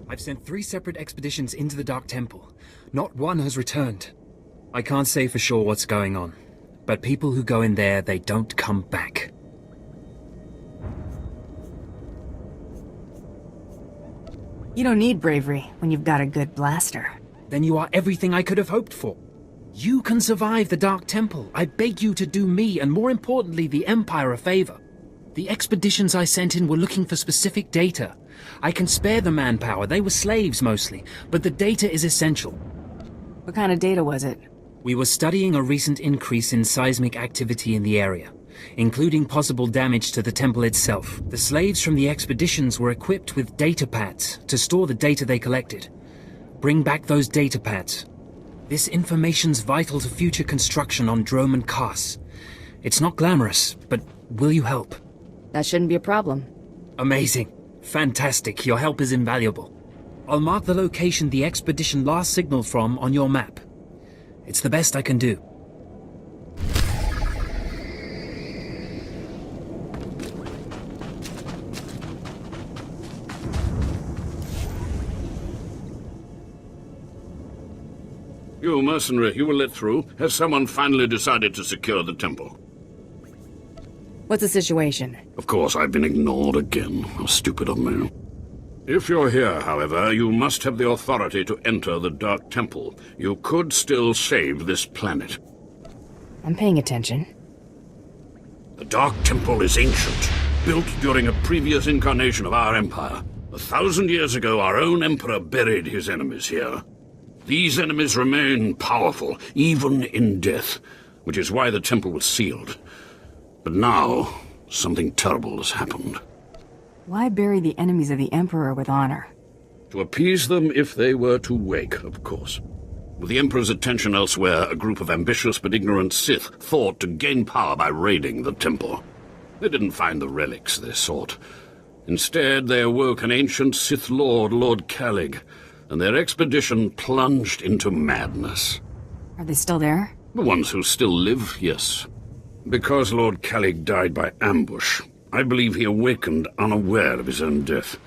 I've sent 3 separate expeditions into the Dark Temple. Not one has returned. I can't say for sure what's going on, but people who go in there, they don't come back. You don't need bravery when you've got a good blaster. Then you are everything I could have hoped for. You can survive the Dark Temple. I beg you to do me, and more importantly, the Empire a favor. The expeditions I sent in were looking for specific data. I can spare the manpower, they were slaves mostly, but the data is essential. What kind of data was it? We were studying a recent increase in seismic activity in the area, including possible damage to the temple itself. The slaves from the expeditions were equipped with data pads to store the data they collected. Bring back those data pads. This information's vital to future construction on Drome and Kars. It's not glamorous, but will you help? That shouldn't be a problem. Amazing. Fantastic. Your help is invaluable. I'll mark the location the expedition last signaled from on your map. It's the best I can do. You mercenary, you were let through. Has someone finally decided to secure the temple? What's the situation? Of course, I've been ignored again. How stupid of me. If you're here, however, you must have the authority to enter the Dark Temple. You could still save this planet. I'm paying attention. The Dark Temple is ancient, built during a previous incarnation of our empire. 1,000 years ago, our own emperor buried his enemies here. These enemies remain powerful, even in death, which is why the temple was sealed. But now, something terrible has happened. Why bury the enemies of the Emperor with honor? To appease them if they were to wake, of course. With the Emperor's attention elsewhere, a group of ambitious but ignorant Sith thought to gain power by raiding the temple. They didn't find the relics they sought. Instead, they awoke an ancient Sith Lord, Lord Calig, and their expedition plunged into madness. Are they still there? The ones who still live, yes. Because Lord Calig died by ambush, I believe he awakened unaware of his own death,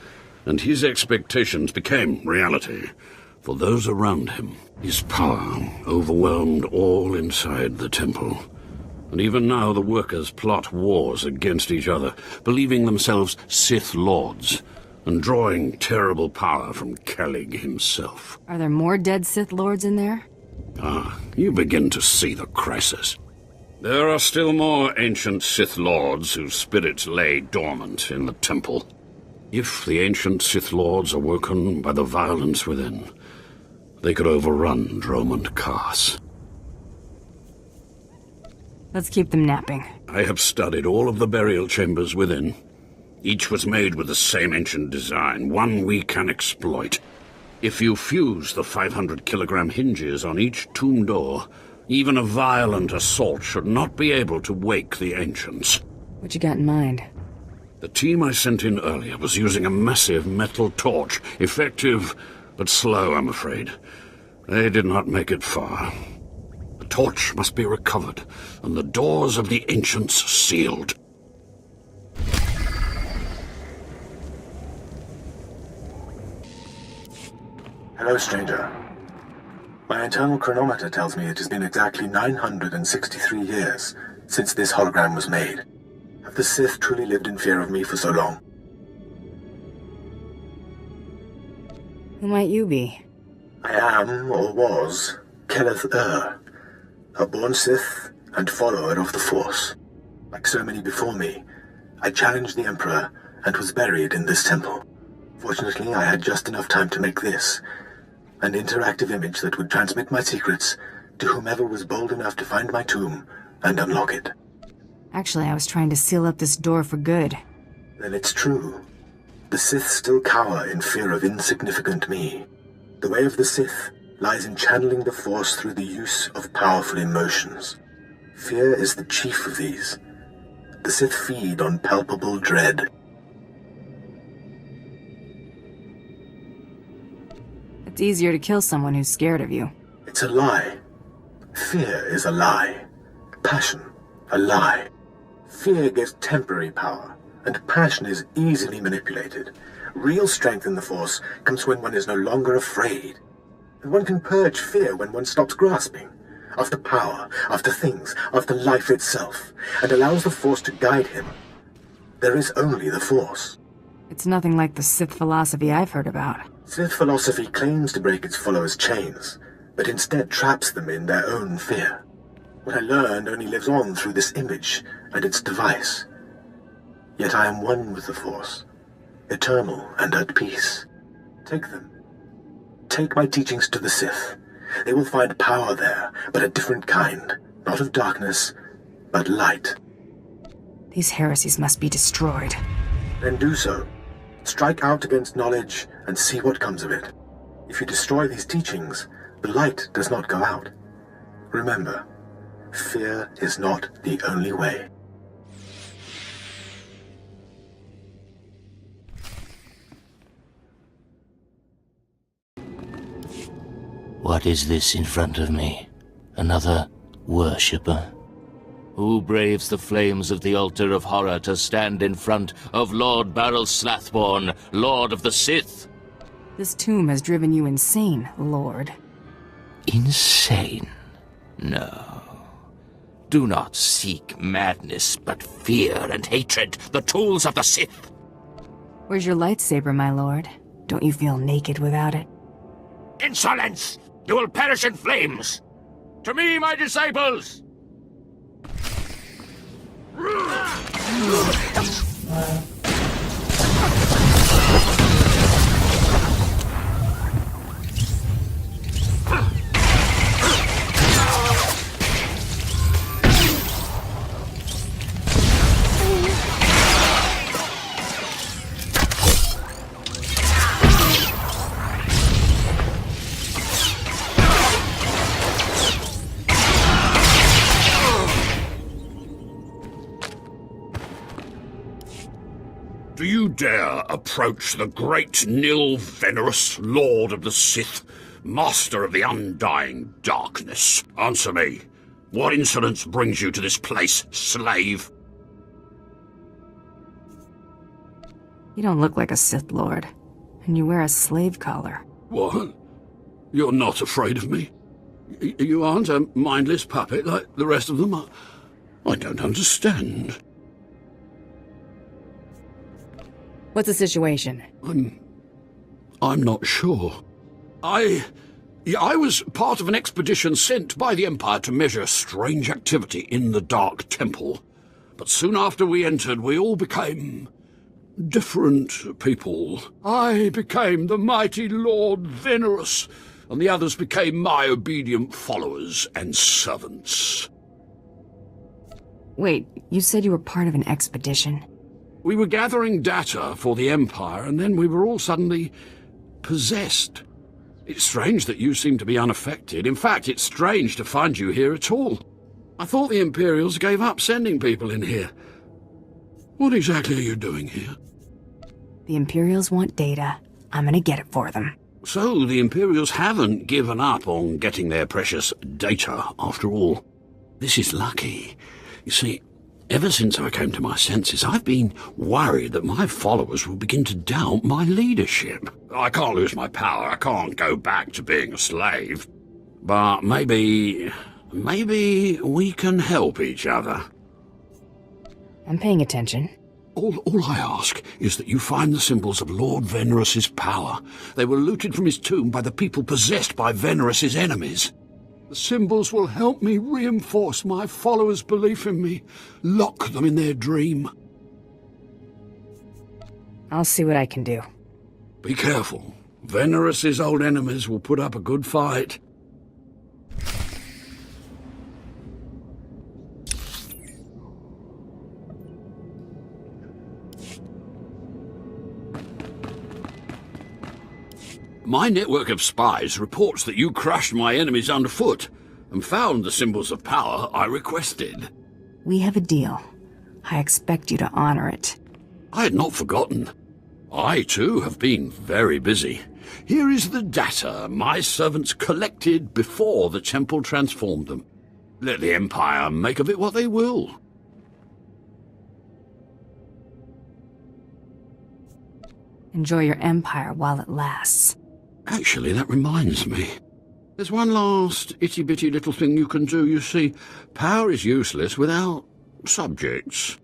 and his expectations became reality for those around him. His power overwhelmed all inside the temple, and even now the workers plot wars against each other, believing themselves Sith Lords, and drawing terrible power from Calig himself. Are there more dead Sith Lords in there? Ah, you begin to see the crisis. There are still more ancient Sith Lords whose spirits lay dormant in the temple. If the ancient Sith Lords are woken by the violence within, they could overrun Drome and Kars. Let's keep them napping. I have studied all of the burial chambers within. Each was made with the same ancient design, one we can exploit. If you fuse the 500-kilogram hinges on each tomb door, even a violent assault should not be able to wake the ancients. What you got in mind? The team I sent in earlier was using a massive metal torch. Effective, but slow, I'm afraid. They did not make it far. The torch must be recovered, and the doors of the ancients sealed. Hello, stranger. My internal chronometer tells me it has been exactly 963 years since this hologram was made. Have the Sith truly lived in fear of me for so long? Who might you be? I am, or was, Keleth a born Sith and follower of the Force. Like so many before me, I challenged the Emperor and was buried in this temple. Fortunately, I had just enough time to make this, an interactive image that would transmit my secrets to whomever was bold enough to find my tomb and unlock it. Actually, I was trying to seal up this door for good. Then it's true. The Sith still cower in fear of insignificant me. The way of the Sith lies in channeling the Force through the use of powerful emotions. Fear is the chief of these. The Sith feed on palpable dread. It's easier to kill someone who's scared of you. It's a lie. Fear is a lie. Passion, a lie. Fear gives temporary power, and passion is easily manipulated. Real strength in the Force comes when one is no longer afraid. And one can purge fear when one stops grasping after power, after things, after life itself, and allows the Force to guide him. There is only the Force. It's nothing like the Sith philosophy I've heard about. Sith philosophy claims to break its followers' chains, but instead traps them in their own fear. What I learned only lives on through this image and its device. Yet I am one with the Force, eternal and at peace. Take them. Take my teachings to the Sith. They will find power there, but a different kind. Not of darkness, but light. These heresies must be destroyed. Then do so. Strike out against knowledge and see what comes of it. If you destroy these teachings, the light does not go out. Remember, fear is not the only way. What is this in front of me? Another worshipper? Who braves the flames of the altar of horror to stand in front of Lord Baral Slathborn, Lord of the Sith? This tomb has driven you insane, Lord. Insane? No. Do not seek madness, but fear and hatred, the tools of the Sith. Where's your lightsaber, my lord? Don't you feel naked without it? Insolence! You will perish in flames! To me, my disciples! Do you dare approach the great Nil Venerus, Lord of the Sith, Master of the Undying Darkness? Answer me. What insolence brings you to this place, slave? You don't look like a Sith Lord, and you wear a slave collar. What? You're not afraid of me? You aren't a mindless puppet like the rest of them? I don't understand. What's the situation? I'm not sure. I was part of an expedition sent by the Empire to measure strange activity in the Dark Temple. But soon after we entered, we all became different people. I became the mighty Lord Venerus, and the others became my obedient followers and servants. Wait, you said you were part of an expedition? We were gathering data for the Empire, and then we were all suddenly possessed. It's strange that you seem to be unaffected. In fact, it's strange to find you here at all. I thought the Imperials gave up sending people in here. What exactly are you doing here? The Imperials want data. I'm gonna get it for them. So the Imperials haven't given up on getting their precious data, after all. This is lucky. You see, ever since I came to my senses, I've been worried that my followers will begin to doubt my leadership. I can't lose my power. I can't go back to being a slave. But maybe we can help each other. I'm paying attention. All I ask is that you find the symbols of Lord Venerus's power. They were looted from his tomb by the people possessed by Venerus's enemies. The symbols will help me reinforce my followers' belief in me, lock them in their dream. I'll see what I can do. Be careful. Venerus's old enemies will put up a good fight. My network of spies reports that you crushed my enemies underfoot and found the symbols of power I requested. We have a deal. I expect you to honor it. I had not forgotten. I, too, have been very busy. Here is the data my servants collected before the temple transformed them. Let the Empire make of it what they will. Enjoy your empire while it lasts. Actually, that reminds me. There's one last itty-bitty little thing you can do. You see, power is useless without subjects.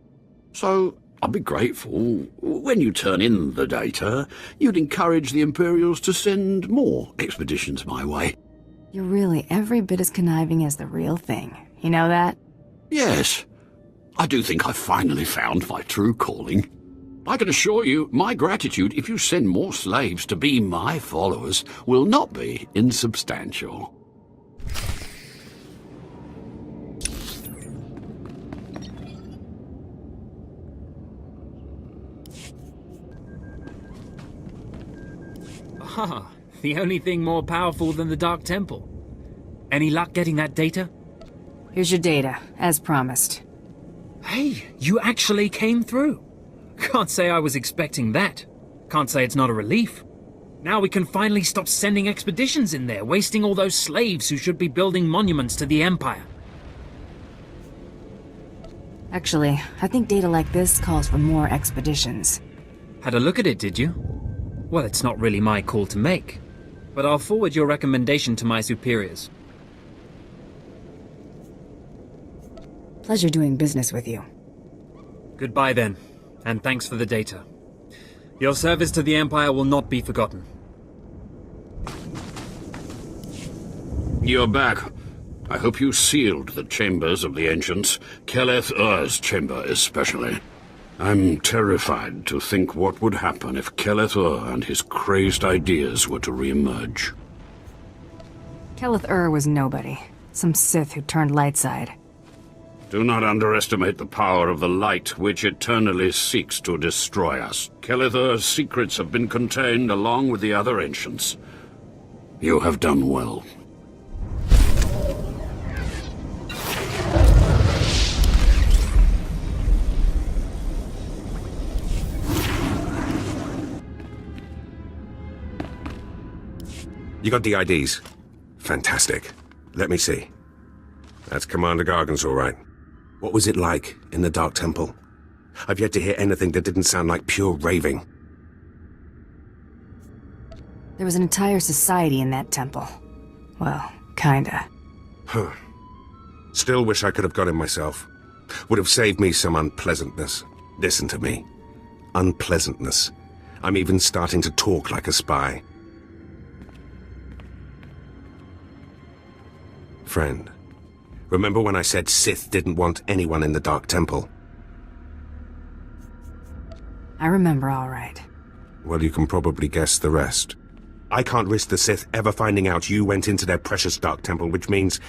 So, I'd be grateful when you turn in the data, you'd encourage the Imperials to send more expeditions my way. You're really every bit as conniving as the real thing. You know that? Yes. I do think I've finally found my true calling. I can assure you, my gratitude if you send more slaves to be my followers will not be insubstantial. Ah, the only thing more powerful than the Dark Temple. Any luck getting that data? Here's your data, as promised. Hey, you actually came through. Can't say I was expecting that. Can't say it's not a relief. Now we can finally stop sending expeditions in there, wasting all those slaves who should be building monuments to the Empire. Actually, I think data like this calls for more expeditions. Had a look at it, did you? Well, it's not really my call to make, but I'll forward your recommendation to my superiors. Pleasure doing business with you. Goodbye then, and thanks for the data. Your service to the Empire will not be forgotten. You're back. I hope you sealed the chambers of the ancients, Keleth Ur's chamber especially. I'm terrified to think what would happen if Keleth Ur and his crazed ideas were to re-emerge. Keleth Ur was nobody. Some Sith who turned light side. Do not underestimate the power of the light which eternally seeks to destroy us. Keleth Ur's secrets have been contained along with the other ancients. You have done well. You got the IDs? Fantastic. Let me see. That's Commander Gargan's all right. What was it like in the Dark Temple? I've yet to hear anything that didn't sound like pure raving. There was an entire society in that temple. Well, kinda. Huh. Still wish I could have got him myself. Would have saved me some unpleasantness. Listen to me. Unpleasantness. I'm even starting to talk like a spy. Friend, remember when I said Sith didn't want anyone in the Dark Temple? I remember all right. Well, you can probably guess the rest. I can't risk the Sith ever finding out you went into their precious Dark Temple, which means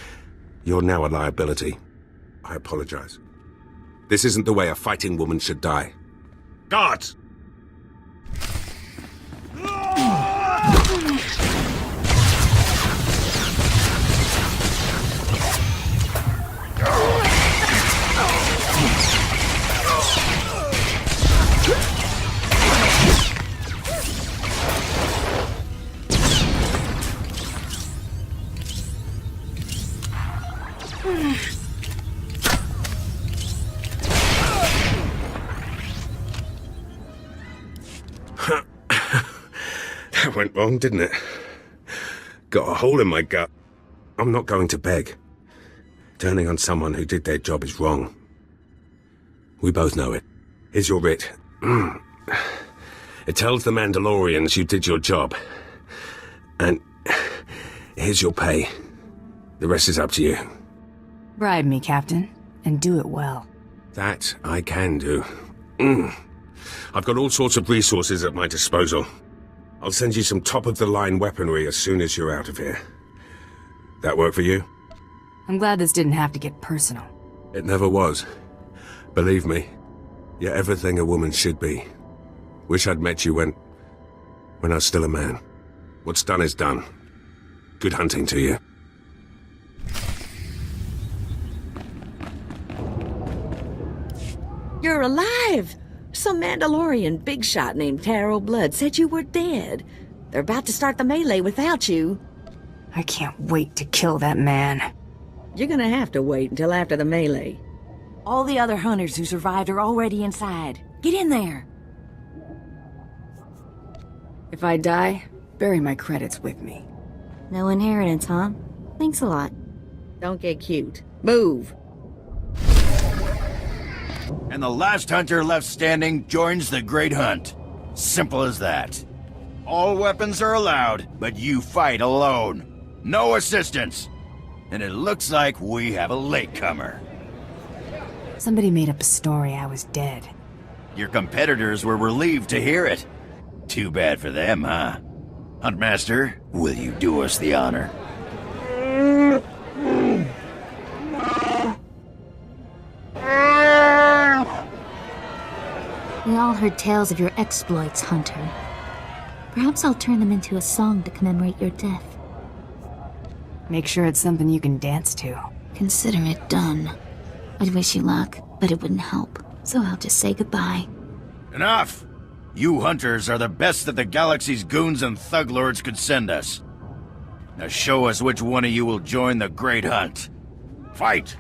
you're now a liability. I apologize. This isn't the way a fighting woman should die. Guards! That went wrong, didn't it? Got a hole in my gut. I'm not going to beg. Turning on someone who did their job is wrong. We both know it. Here's your writ. It tells the Mandalorians you did your job. And here's your pay. The rest is up to you. Bribe me, Captain, and do it well. That I can do. I've got all sorts of resources at my disposal. I'll send you some top-of-the-line weaponry as soon as you're out of here. That work for you? I'm glad this didn't have to get personal. It never was. Believe me, you're everything a woman should be. Wish I'd met you when I was still a man. What's done is done. Good hunting to you. You're alive! Some Mandalorian big shot named Taro Blood said you were dead. They're about to start the melee without you. I can't wait to kill that man. You're gonna have to wait until after the melee. All the other hunters who survived are already inside. Get in there. If I die, bury my credits with me. No inheritance, huh? Thanks a lot. Don't get cute. Move. And the last hunter left standing joins the Great Hunt. Simple as that. All weapons are allowed, but you fight alone. No assistance. And it looks like we have a latecomer. Somebody made up a story I was dead. Your competitors were relieved to hear it. Too bad for them, huh? Huntmaster, will you do us the honor? We all heard tales of your exploits, Hunter. Perhaps I'll turn them into a song to commemorate your death. Make sure it's something you can dance to. Consider it done. I'd wish you luck, but it wouldn't help. So I'll just say goodbye. Enough! You hunters are the best that the galaxy's goons and thug lords could send us. Now show us which one of you will join the Great Hunt. Fight!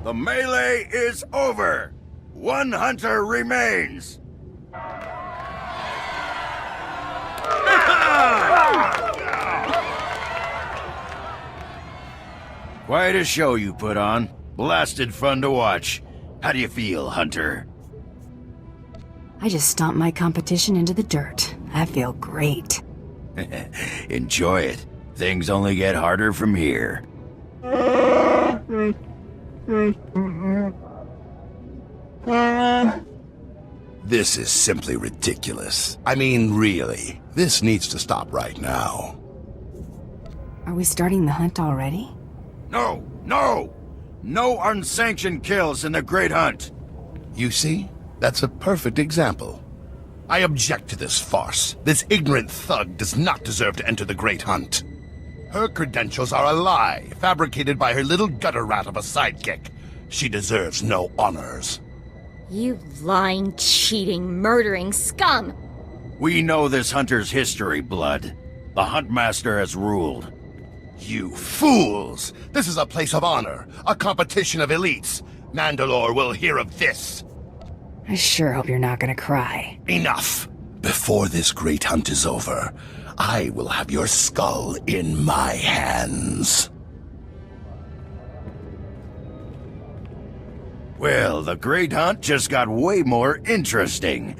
The melee is over! One hunter remains! Quite a show you put on. Blasted fun to watch. How do you feel, Hunter? I just stomped my competition into the dirt. I feel great. Enjoy it. Things only get harder from here. This is simply ridiculous. I mean, really. This needs to stop right now. Are we starting the hunt already? No! No! No unsanctioned kills in the Great Hunt! You see? That's a perfect example. I object to this farce. This ignorant thug does not deserve to enter the Great Hunt. Her credentials are a lie, fabricated by her little gutter rat of a sidekick. She deserves no honors. You lying, cheating, murdering scum! We know this hunter's history, Blood. The Huntmaster has ruled. You fools! This is a place of honor, a competition of elites. Mandalore will hear of this. I sure hope you're not gonna cry. Enough! Before this Great Hunt is over, I will have your skull in my hands. Well, the Great Hunt just got way more interesting.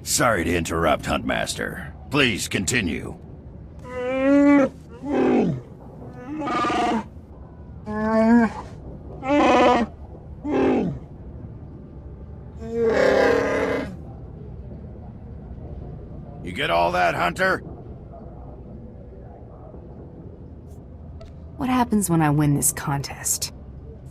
Sorry to interrupt, Huntmaster. Please continue. You get all that, Hunter? What happens when I win this contest?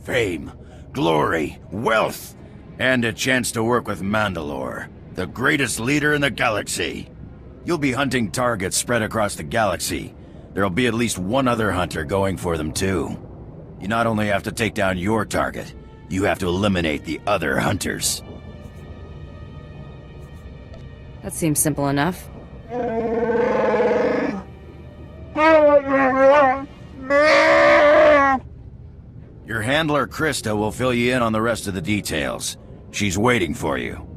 Fame, glory, wealth, and a chance to work with Mandalore, the greatest leader in the galaxy. You'll be hunting targets spread across the galaxy. There'll be at least one other hunter going for them too. You not only have to take down your target, you have to eliminate the other hunters. That seems simple enough. Your handler, Krista, will fill you in on the rest of the details. She's waiting for you.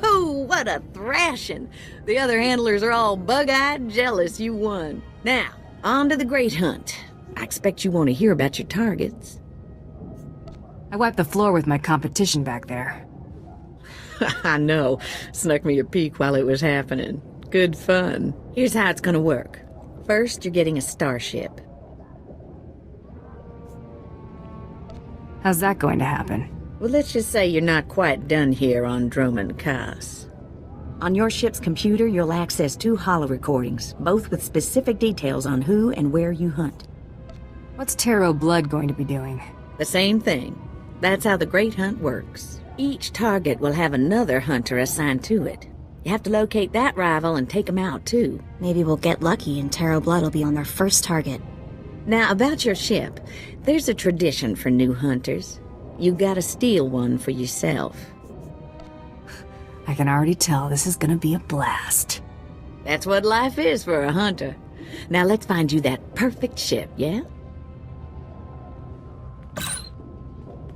Oh, what a thrashing! The other handlers are all bug-eyed jealous you won. Now, on to the Great Hunt. I expect you want to hear about your targets. I wiped the floor with my competition back there. I know. Snuck me a peek while it was happening. Good fun. Here's how it's gonna work. First, you're getting a starship. How's that going to happen? Well, let's just say you're not quite done here on Droman Kaas. On your ship's computer, you'll access 2 holo recordings, both with specific details on who and where you hunt. What's Tarot Blood going to be doing? The same thing. That's how the Great Hunt works. Each target will have another hunter assigned to it. You have to locate that rival and take him out, too. Maybe we'll get lucky and Tarot Blood will be on their first target. Now, about your ship, there's a tradition for new hunters. You gotta steal one for yourself. I can already tell this is gonna be a blast. That's what life is for a hunter. Now let's find you that perfect ship, yeah?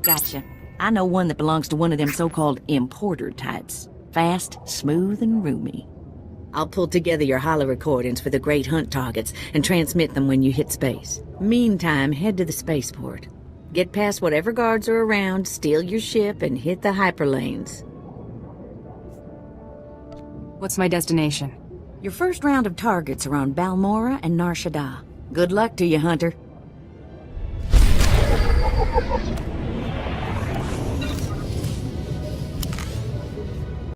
Gotcha. I know one that belongs to one of them so-called importer types. Fast, smooth, and roomy. I'll pull together your holo recordings for the Great Hunt targets and transmit them when you hit space. Meantime, head to the spaceport. Get past whatever guards are around, steal your ship, and hit the hyperlanes. What's my destination? Your first round of targets are on Balmora and Nar Shaddaa. Good luck to you, Hunter.